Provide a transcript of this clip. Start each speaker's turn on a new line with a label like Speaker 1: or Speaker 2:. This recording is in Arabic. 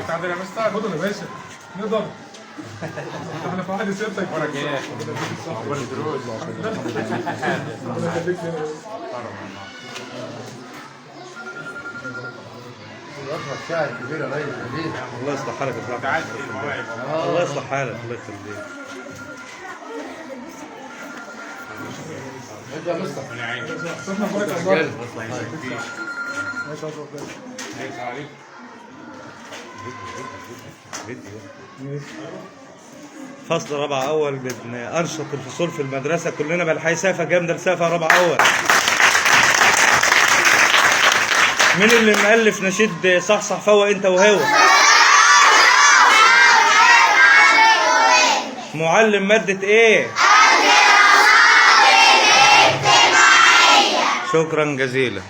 Speaker 1: معاك تعديل يا مستر؟
Speaker 2: اتفضل يا باشا نقدر. احنا في عهد سيادتك.
Speaker 1: ورق ايه؟ اخبار الدروس؟
Speaker 2: ربنا يخليك لنا.
Speaker 3: الشاعر الكبير يا ريس جميل.
Speaker 4: الله يصلح حالك يا صاحبي.
Speaker 1: تعال في المواهب.
Speaker 4: الله يصلح حالك، الله يخليك.
Speaker 3: انت يا مستر.
Speaker 1: ربنا يعينك.
Speaker 2: صرنا بركه الله.
Speaker 3: رجاله.
Speaker 2: ما شاء الله.
Speaker 1: ليس عليك.
Speaker 4: فصل رابعة أول من أنشط الفصول في المدرسة، كلنا بالحي سافة جامدة لسافة رابعة أول. مين اللي مؤلف نشيد صحصح فوق أنت وهو؟ معلم مادة إيه؟ شكرا جزيلا.